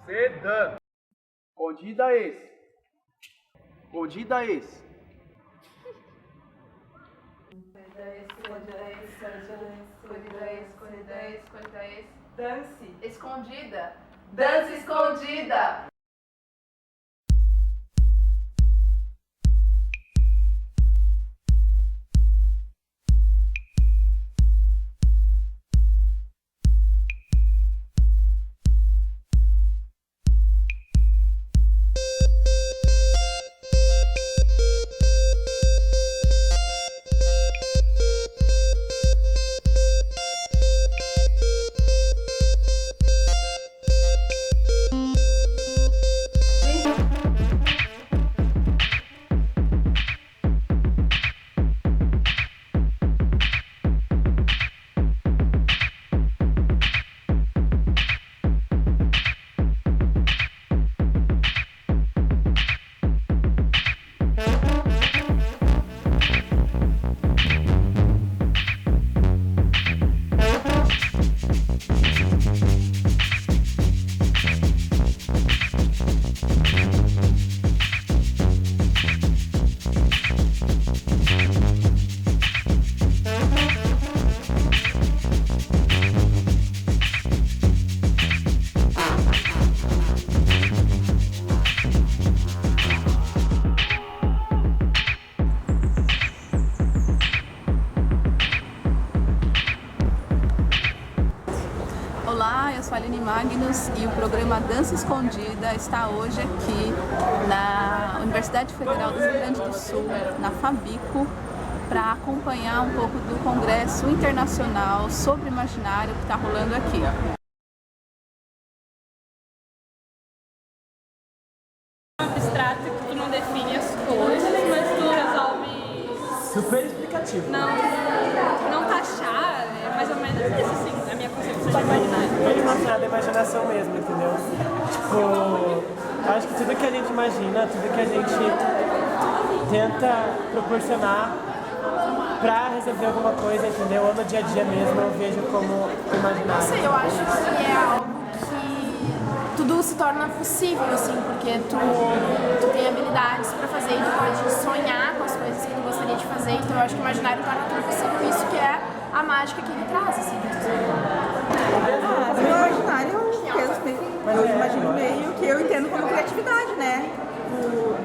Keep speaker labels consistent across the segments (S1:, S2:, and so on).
S1: Sedã. Escondida esse. Escondida esse.
S2: Dance. Escondida. Dança escondida.
S3: Olá, eu sou a Aline Magnus e o programa Dança Escondida está hoje aqui na Universidade Federal do Rio Grande do Sul, na Fabico, para acompanhar um pouco do Congresso Internacional sobre Imaginário que está rolando aqui.
S4: Abstrato que tu não define as coisas, mas tu resolve...
S1: Super explicativo.
S4: Não taxar, é mais ou menos isso, assim, a minha concepção de imaginário.
S5: Bem relacionado à imaginação mesmo, entendeu? Tipo, eu acho que tudo que a gente imagina, tudo que a gente tenta proporcionar pra resolver alguma coisa, entendeu? Ou no dia a dia mesmo, eu vejo como imaginário.
S6: Não sei, eu acho que é algo que tudo se torna possível, assim, porque tu tem habilidades pra fazer e tu pode sonhar com as coisas que tu gostaria de fazer, então eu acho que o imaginário torna tudo possível, isso que é a mágica que ele traz, assim.
S7: O imaginário eu imagino meio que eu entendo como criatividade, né?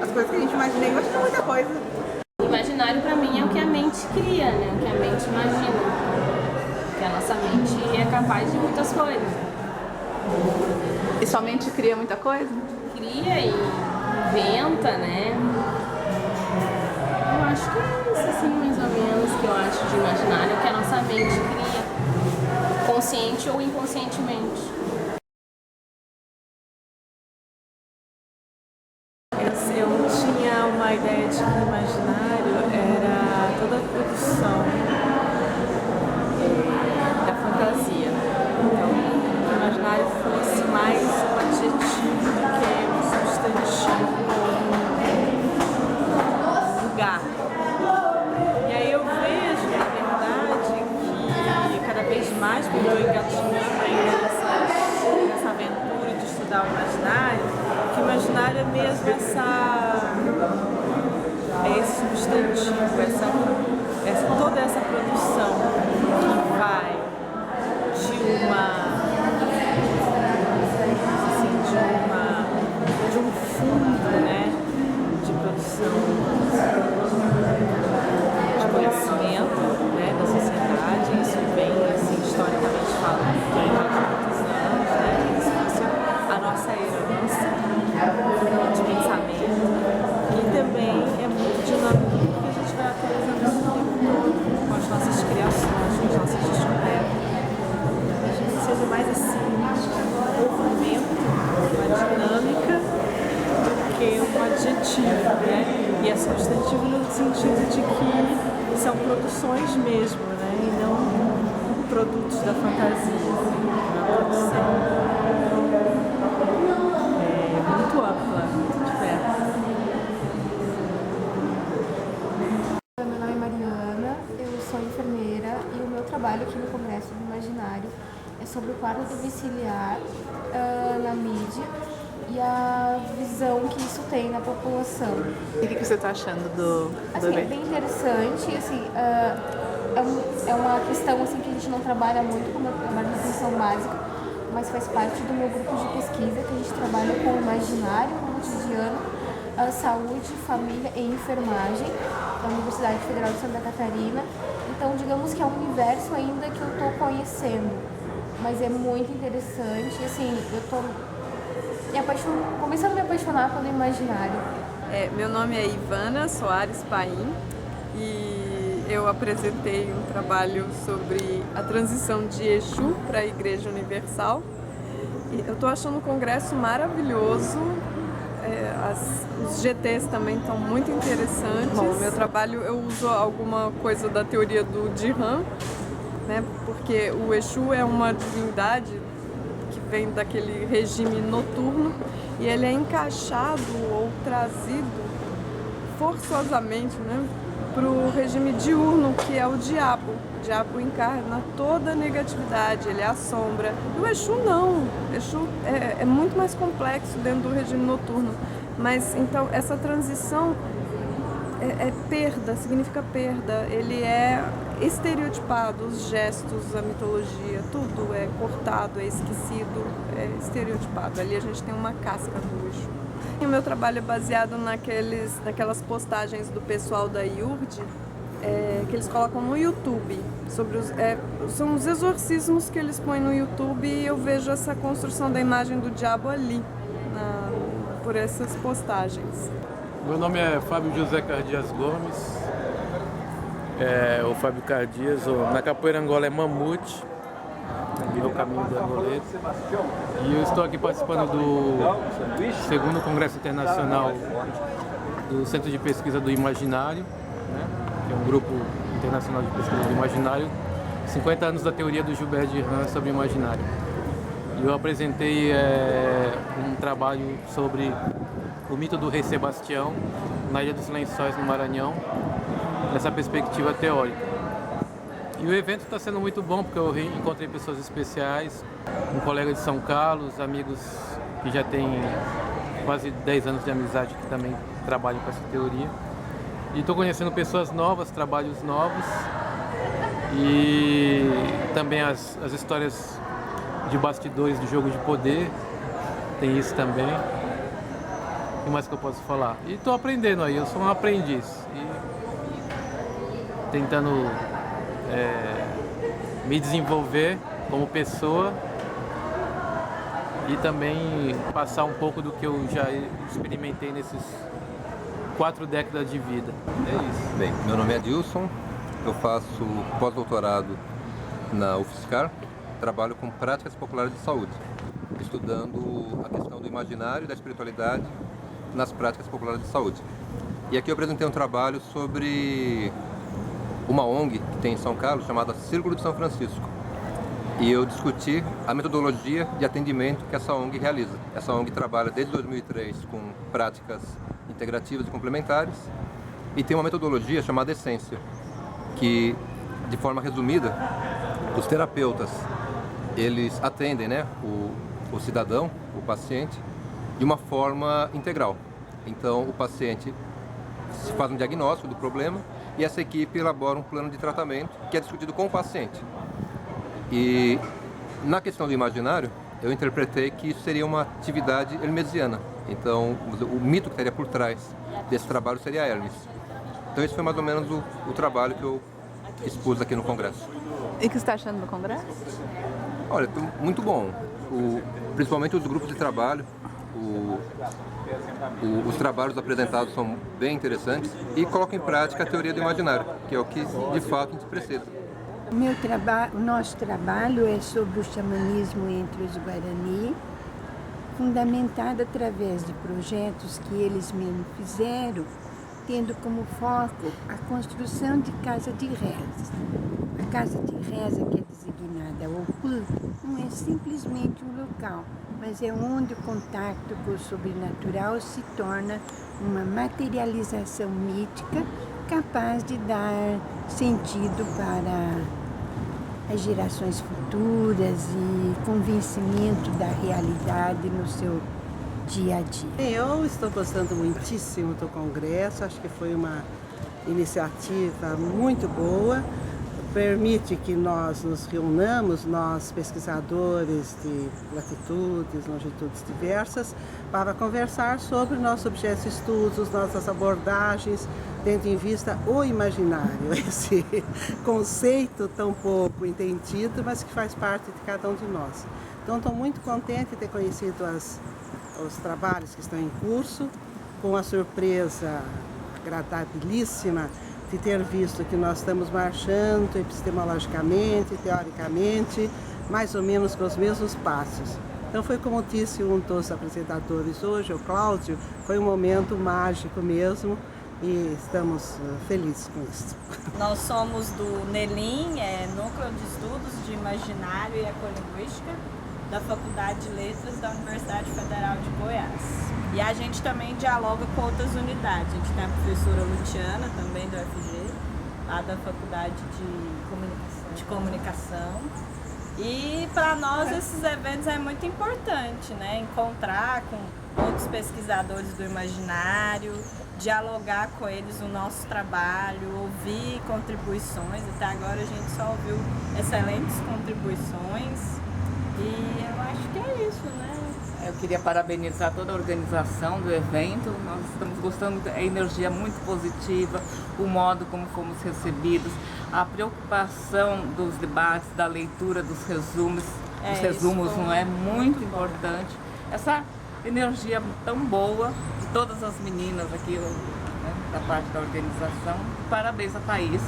S7: As coisas que a gente imagina, eu imagino muita coisa.
S4: Imaginário pra mim é o que a mente cria, né? O que a mente imagina. Porque a nossa mente é capaz de muitas coisas.
S3: E sua mente cria muita coisa?
S4: Cria e inventa, né? Eu acho que é isso, assim, mais ou menos, que eu acho de imaginário, que a nossa mente cria, consciente ou inconscientemente.
S8: Eu tinha uma ideia de que o imaginário era toda a produção da fantasia. Então, que o imaginário fosse mais um adjetivo do que um substantivo ou um lugar. E aí eu vejo, na verdade, que cada vez mais, quando eu engatinhando ainda nessa aventura de estudar o imaginário, que o imaginário é mesmo esse substantivo, toda essa produção que vai de um fundo, né, de produção de conhecimento, né, da sociedade. Isso vem, assim, historicamente falando, há muitos anos, né, isso fosse a nossa herança de pensamento, e também é muito dinâmico porque a gente vai atualizando isso o tempo todo com as nossas criações, com as nossas descobertas. A gente seja mais assim, um movimento, uma dinâmica do que um adjetivo, né? E é substantivo no sentido de que são produções mesmo, né? E não produtos da fantasia, assim, uma produção muito ampla, muito diversa.
S9: Meu nome é Mariana, eu sou enfermeira e o meu trabalho aqui no Congresso do Imaginário é sobre o quadro domiciliar na minha visão que isso tem na população.
S3: E o que você está achando do
S9: Assim, é
S3: evento?
S9: bem interessante, assim, é uma questão assim, que a gente não trabalha muito, como eu trabalho na atenção básica, mas faz parte do meu grupo de pesquisa, que a gente trabalha com o imaginário no cotidiano, saúde, família e enfermagem, da Universidade Federal de Santa Catarina. Então, digamos que é um universo ainda que eu estou conhecendo, mas é muito interessante, e, assim, eu estou começando a me apaixonar pelo imaginário.
S10: Meu nome é Ivana Soares Paim e eu apresentei um trabalho sobre a transição de Exu para a Igreja Universal. E eu estou achando o congresso maravilhoso, os GTs também estão muito interessantes. No meu trabalho eu uso alguma coisa da teoria do Dhyan, né, porque o Exu é uma divindade que vem daquele regime noturno e ele é encaixado ou trazido forçosamente, né, para o regime diurno, que é o diabo. O diabo encarna toda a negatividade, ele é a sombra. E o Exu não, o Exu é muito mais complexo dentro do regime noturno. Mas então essa transição é perda, significa perda. Ele é estereotipado, os gestos, a mitologia, tudo é cortado, é esquecido, é estereotipado. Ali a gente tem uma casca do Exu. O meu trabalho é baseado naquelas postagens do pessoal da IURD, que eles colocam no YouTube. São os exorcismos que eles põem no YouTube e eu vejo essa construção da imagem do diabo ali, por essas postagens.
S11: Meu nome é Fábio José Cardias Gomes, o Fábio Cardias, na capoeira Angola é mamute, é o caminho do angolês. E eu estou aqui participando do segundo Congresso Internacional do Centro de Pesquisa do Imaginário, né, que é um grupo internacional de pesquisa do imaginário, 50 anos da teoria do Gilbert Dhyan sobre o imaginário. E eu apresentei um trabalho sobre o mito do rei Sebastião na Ilha dos Lençóis, no Maranhão, nessa perspectiva teórica. E o evento está sendo muito bom porque eu encontrei pessoas especiais, um colega de São Carlos, amigos que já têm quase 10 anos de amizade que também trabalham com essa teoria. E estou conhecendo pessoas novas, trabalhos novos e também as histórias de bastidores do jogo de poder, tem isso também. O que mais que eu posso falar? E estou aprendendo aí, eu sou um aprendiz e tentando me desenvolver como pessoa e também passar um pouco do que eu já experimentei nesses 4 décadas de vida. É isso.
S12: Bem, meu nome é Adilson, eu faço pós-doutorado na UFSCar, trabalho com práticas populares de saúde, estudando a questão do imaginário e da espiritualidade nas práticas populares de saúde. E aqui eu apresentei um trabalho sobre uma ONG que tem em São Carlos, chamada Círculo de São Francisco. E eu discuti a metodologia de atendimento que essa ONG realiza. Essa ONG trabalha desde 2003 com práticas integrativas e complementares e tem uma metodologia chamada Essência, que, de forma resumida, os terapeutas, eles atendem, né, o cidadão, o paciente, de uma forma integral. Então, o paciente se faz um diagnóstico do problema e essa equipe elabora um plano de tratamento que é discutido com o paciente. E na questão do imaginário, eu interpretei que isso seria uma atividade hermesiana. Então, o mito que estaria por trás desse trabalho seria Hermes. Então, esse foi mais ou menos o trabalho que eu expus aqui no Congresso.
S3: E o que você está achando do Congresso?
S12: Olha, muito bom. Principalmente os grupos de trabalho. Os trabalhos apresentados são bem interessantes e colocam em prática a teoria do imaginário, que é o que de fato a gente precisa.
S13: O nosso trabalho é sobre o xamanismo entre os Guarani, fundamentado através de projetos que eles mesmos fizeram, tendo como foco a construção de casa de reza. A casa de reza, que é designada ao culto, não é simplesmente um local, mas é onde o contato com o sobrenatural se torna uma materialização mítica capaz de dar sentido para as gerações futuras e convencimento da realidade no seu dia a dia.
S14: Eu estou gostando muitíssimo do congresso, acho que foi uma iniciativa muito boa. Permite que nós nos reunamos, nós pesquisadores de latitudes, longitudes diversas, para conversar sobre nossos objetos de estudos, nossas abordagens, tendo em vista o imaginário, esse conceito tão pouco entendido, mas que faz parte de cada um de nós. Então, estou muito contente de ter conhecido os trabalhos que estão em curso, com a surpresa agradabilíssima de ter visto que nós estamos marchando epistemologicamente, teoricamente, mais ou menos com os mesmos passos. Então foi como disse um dos apresentadores hoje, o Cláudio, foi um momento mágico mesmo e estamos felizes com isso.
S15: Nós somos do NELIM, Núcleo de Estudos de Imaginário e Ecolinguística, da Faculdade de Letras da Universidade Federal de Goiás. E a gente também dialoga com outras unidades. A gente tem a professora Luciana, também do UFG, lá da Faculdade de Comunicação. E para nós esses eventos é muito importante, né? Encontrar com outros pesquisadores do imaginário, dialogar com eles o nosso trabalho, ouvir contribuições. Até agora a gente só ouviu excelentes contribuições. E eu acho que é isso, né?
S16: Eu queria parabenizar toda a organização do evento. Nós estamos gostando da energia muito positiva, o modo como fomos recebidos, a preocupação dos debates, da leitura dos resumos, não é muito importante. Essa energia tão boa de todas as meninas aqui, né, da parte da organização. Parabéns a Thaís.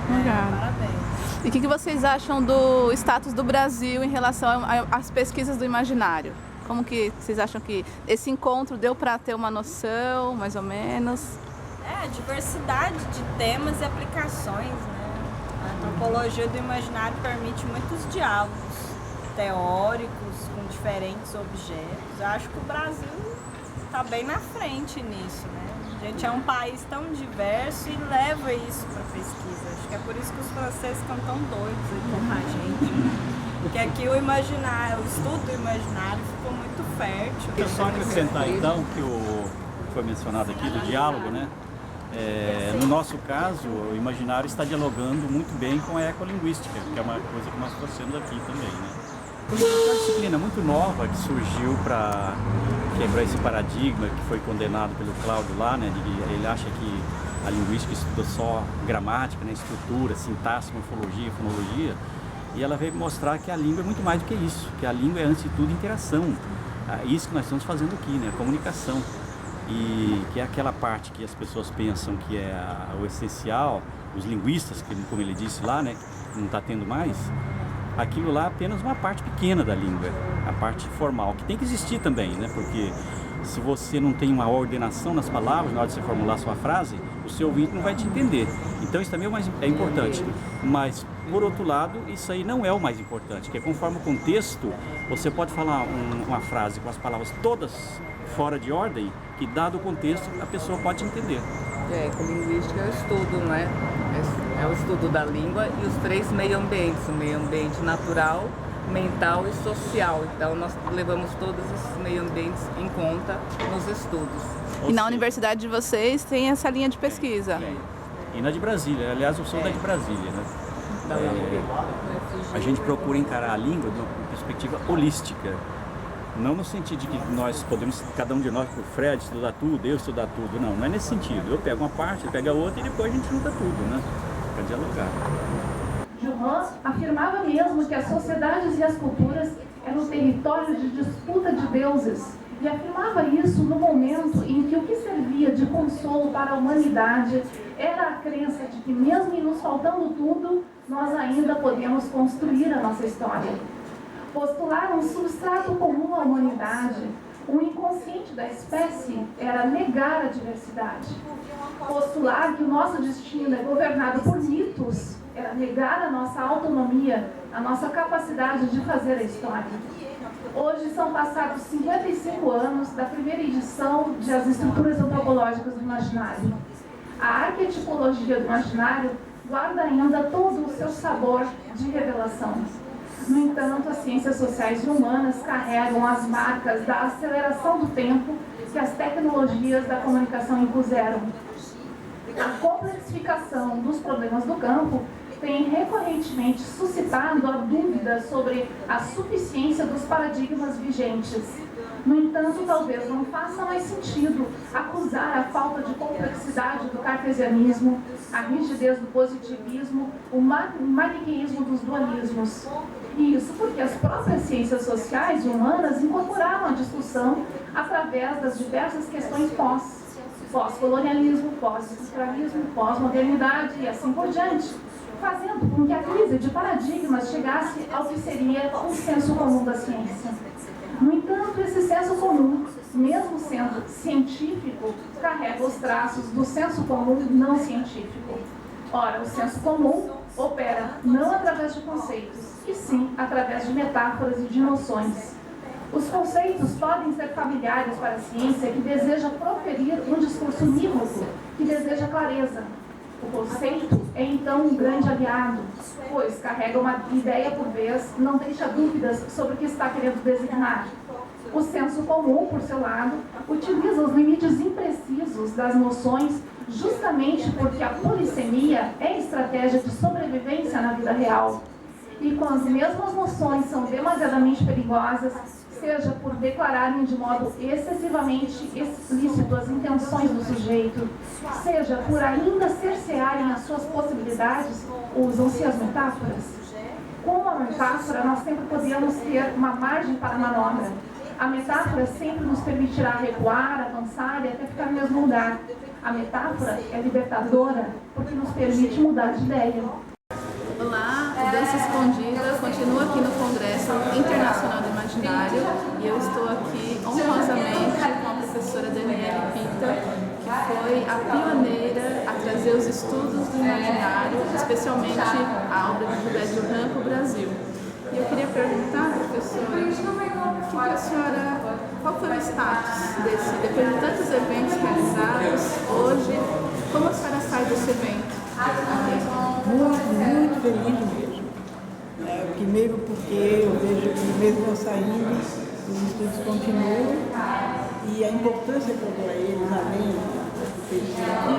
S3: Obrigada.
S16: Parabéns.
S3: E o que vocês acham do status do Brasil em relação às pesquisas do imaginário? Como que vocês acham que esse encontro deu para ter uma noção, mais ou menos?
S15: A diversidade de temas e aplicações, né? A antropologia do imaginário permite muitos diálogos teóricos com diferentes objetos. Eu acho que o Brasil está bem na frente nisso, né? A gente é um país tão diverso e leva isso para a pesquisa. Acho que é por isso que os franceses estão tão doidos aí com a gente. Porque aqui o imaginário, o estudo do imaginário ficou muito fértil.
S17: Queria só acrescentar então que foi mencionado aqui do diálogo, né? No nosso caso, o imaginário está dialogando muito bem com a ecolinguística, que é uma coisa que nós trouxemos aqui também, né? É uma disciplina muito nova que surgiu para quebrar esse paradigma que foi condenado pelo Cláudio lá, né? Ele acha que a linguística estuda só gramática, né? Estrutura, sintaxe, morfologia, fonologia. E ela veio mostrar que a língua é muito mais do que isso, que a língua é, antes de tudo, interação. Isso que nós estamos fazendo aqui, né? A comunicação. E que é aquela parte que as pessoas pensam que é o essencial, os linguistas, que, como ele disse lá, né? Que não está tendo mais. Aquilo lá é apenas uma parte pequena da língua, a parte formal, que tem que existir também, né? Porque se você não tem uma ordenação nas palavras, na hora de você formular sua frase, o seu ouvinte não vai te entender. Então isso também é importante. Mas, por outro lado, isso aí não é o mais importante, que é conforme o contexto, você pode falar uma frase com as palavras todas fora de ordem, que dado o contexto, a pessoa pode entender.
S16: Ecolinguística é o estudo, né? É o estudo da língua e os 3 meio ambientes, o meio ambiente natural, mental e social. Então nós levamos todos esses meio ambientes em conta nos estudos.
S3: E na universidade de vocês tem essa linha de pesquisa?
S17: E na de Brasília, aliás eu sou da de Brasília, né? A gente procura encarar a língua de uma perspectiva holística. Não no sentido de que nós podemos, cada um de nós, por Fred, estudar tudo, eu estudar tudo. Não é nesse sentido. Eu pego uma parte, ele pega a outra e depois a gente junta tudo, né? Para dialogar.
S18: Gilman afirmava mesmo que as sociedades e as culturas eram territórios de disputa de deuses. E afirmava isso no momento em que o que servia de consolo para a humanidade era a crença de que, mesmo em nos faltando tudo, nós ainda podemos construir a nossa história. Postular um substrato comum à humanidade, o inconsciente da espécie, era negar a diversidade. Postular que o nosso destino é governado por mitos, era negar a nossa autonomia, a nossa capacidade de fazer a história. Hoje são passados 55 anos da primeira edição de As Estruturas Antropológicas do Imaginário. A arquetipologia do imaginário guarda ainda todo o seu sabor de revelação. No entanto, as ciências sociais e humanas carregam as marcas da aceleração do tempo que as tecnologias da comunicação impuseram. A complexificação dos problemas do campo tem recorrentemente suscitado a dúvida sobre a suficiência dos paradigmas vigentes. No entanto, talvez não faça mais sentido acusar a falta de complexidade do cartesianismo, a rigidez do positivismo, o maniqueísmo dos dualismos. E isso porque as próprias ciências sociais e humanas incorporaram a discussão através das diversas questões pós-colonialismo, pós-estruturalismo, pós-modernidade e assim por diante, fazendo com que a crise de paradigmas chegasse ao que seria o senso comum da ciência. No entanto, esse senso comum, mesmo sendo científico, carrega os traços do senso comum não científico. Ora, o senso comum opera não através de conceitos, e sim através de metáforas e de noções. Os conceitos podem ser familiares para a ciência que deseja proferir um discurso unívoco, que deseja clareza. O conceito é então um grande aliado, pois carrega uma ideia por vez, não deixa dúvidas sobre o que está querendo designar. O senso comum, por seu lado, utiliza os limites imprecisos das noções justamente porque a polissemia é estratégia de sobrevivência na vida real. E quando mesmo as noções são demasiadamente perigosas, seja por declararem de modo excessivamente explícito as intenções do sujeito, seja por ainda cercearem as suas possibilidades, usam-se as metáforas. Com a metáfora, nós sempre podemos ter uma margem para manobra. A metáfora sempre nos permitirá recuar, avançar e até ficar no mesmo lugar. A metáfora é libertadora porque nos permite mudar de ideia.
S3: Olá, o Dança Escondida continua aqui no Congresso Internacional do Imaginário e eu estou aqui honrosamente com a professora Daniele Pita, que foi a pioneira a trazer os estudos do imaginário, especialmente a obra de José Duran para o Brasil. E eu queria perguntar, professora, qual foi o status depois de tantos eventos realizados hoje, como a senhora sai desse evento?
S13: Muito feliz mesmo. Primeiro porque eu vejo que mesmo eu saindo, os estudos continuam e a importância que eu dou a eles, além do científico,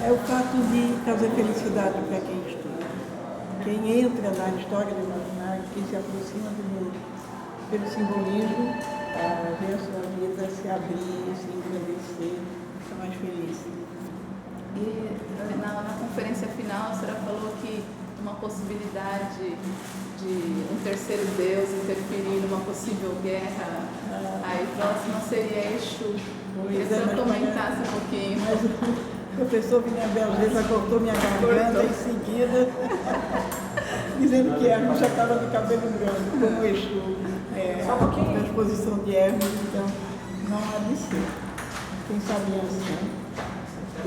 S13: é o fato de trazer felicidade para quem estuda. Quem entra na história do imaginário, quem se aproxima do mundo pelo simbolismo, vê a sua vida se abrir, se engrandecer, fica mais feliz.
S3: E na conferência final, a senhora falou que uma possibilidade de um terceiro Deus interferir numa possível guerra, aí próxima seria Exu. Queria que a senhora comentasse um pouquinho.
S13: Mas o professor Vinha já cortou minha garganta em seguida, dizendo que Hermes já estava de cabelo branco, como Exu. A exposição de Hermes, então não há de ser. Quem sabe assim?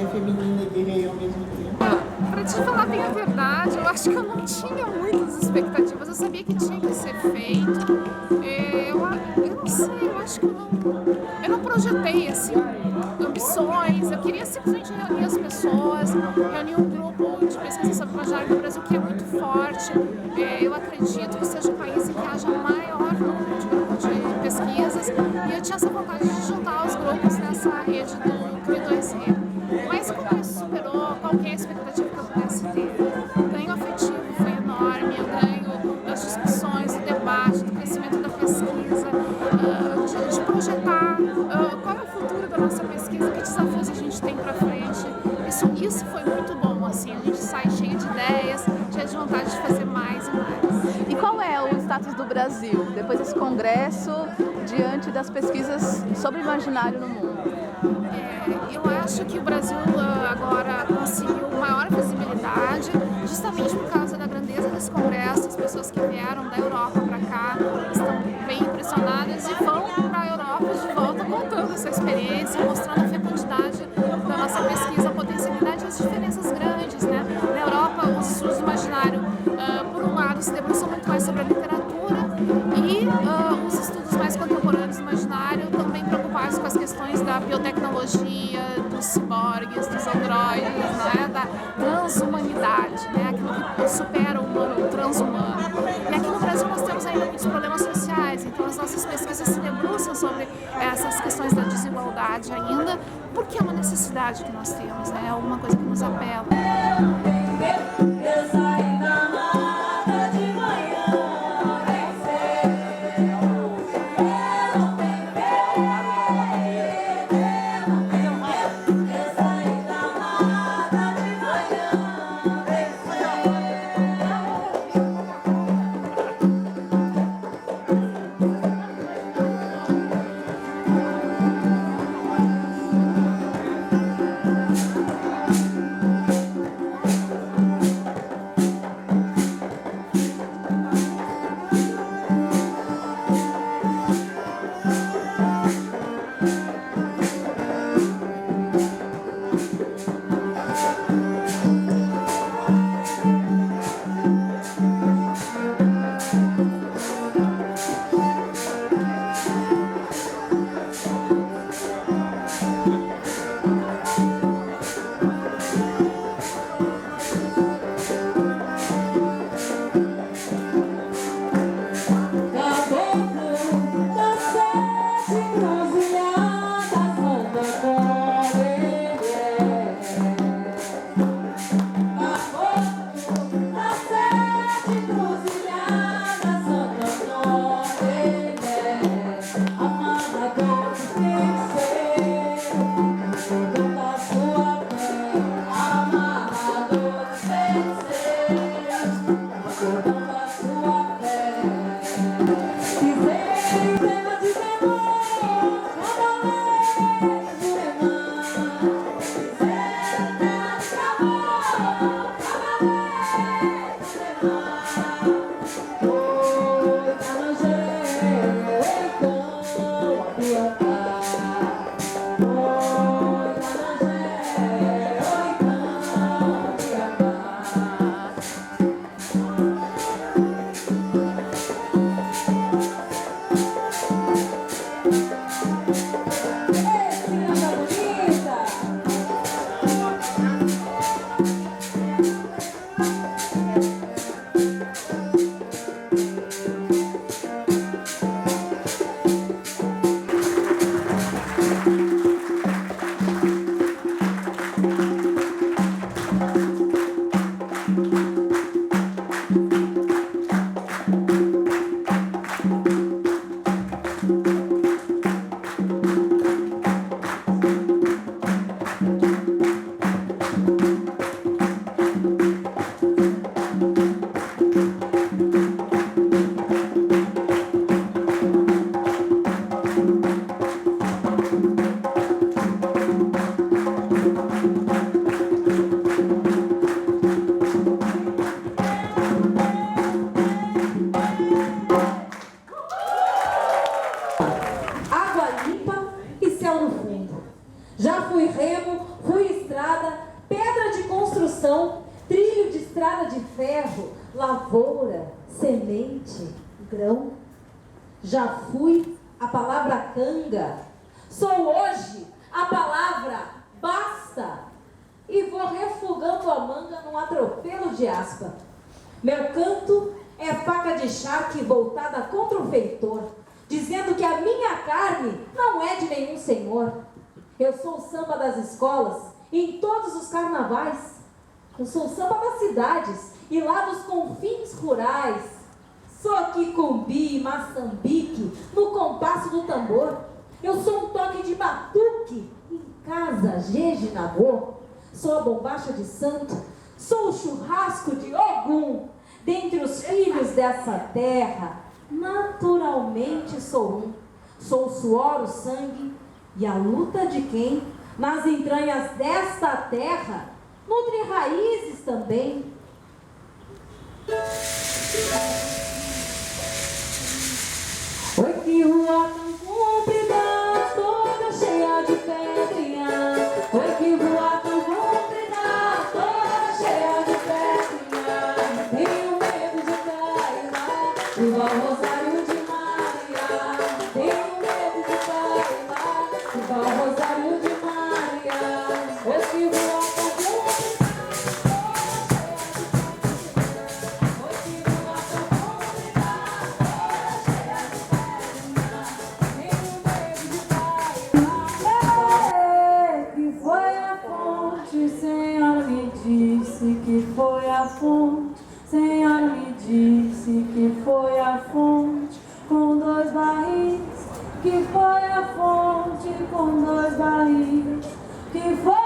S13: É feminina e guerreira ao mesmo tempo.
S19: Para te falar bem a verdade, eu acho que eu não tinha muitas expectativas. Eu sabia que tinha que ser feito. Eu não sei, eu acho que eu não projetei assim, ambições. Eu queria simplesmente reunir as pessoas, reunir um grupo de pesquisa sobre imaginário no Brasil que é muito forte. Eu acredito que seja o país em que haja maior número de grupos de pesquisas. E eu tinha essa vontade de juntar os grupos nessa rede do CRI2E. Mas como isso superou qualquer expectativa que eu pudesse ter. O ganho afetivo foi enorme, o ganho das discussões, do debate, do crescimento da pesquisa, de projetar qual é o futuro da nossa pesquisa, que desafios a gente tem para frente. Isso foi muito bom, assim, a gente sai cheio de ideias, cheio de vontade de fazer mais e mais.
S3: E qual é o status do Brasil, depois desse congresso, diante das pesquisas sobre imaginário no mundo?
S19: Eu acho que o Brasil agora conseguiu maior visibilidade, justamente por causa da grandeza desse congresso. As pessoas que vieram da Europa para cá estão bem impressionadas e vão para a Europa de volta contando essa experiência, mostrando a fecundidade da nossa pesquisa, a potencialidade e as diferenças grandes, né? Na Europa, os estudos do imaginário, por um lado, se debruçam muito mais sobre a literatura e os estudos mais contemporâneos do imaginário também preocupados com as questões da biotecnologia, dos ciborgues, dos androides, né? Da transhumanidade, né? Aquilo que supera o humano, o transhumano. E aqui no Brasil ainda muitos problemas sociais, então as nossas pesquisas se debruçam sobre essas questões da desigualdade ainda, porque é uma necessidade que nós temos, né? É alguma coisa que nos apela.
S20: lavoura, semente, grão. Já fui a palavra canga, sou hoje a palavra basta, e vou refugando a manga num atropelo de aspa. Meu canto é faca de charque voltada contra o feitor, dizendo que a minha carne não é de nenhum senhor. Eu sou o samba das escolas e em todos os carnavais. Eu sou o samba das cidades e lá dos confins rurais. Sou quicumbi e maçambique no compasso do tambor. Eu sou um toque de batuque em casa, jeje na rua. Sou a bombacha de santo, sou o churrasco de Ogum. Dentre os filhos dessa terra, naturalmente sou um. Sou o suor, o sangue e a luta de quem, nas entranhas desta terra, nutre raízes também. Oi, que rua tão comprida, toda cheia de pedrinha. Oi, que rua tão comprida, toda cheia de pedrinha. Tenho medo de cair lá, igual Rosário de Maria. Tenho medo de cair lá, igual Rosário de Maria. Oi, que rua tão comprida. Oi, que rua tão comprida, toda
S21: foi a fonte. Senhora me disse que foi a fonte com 2 barris, que foi a fonte com 2 barris, que foi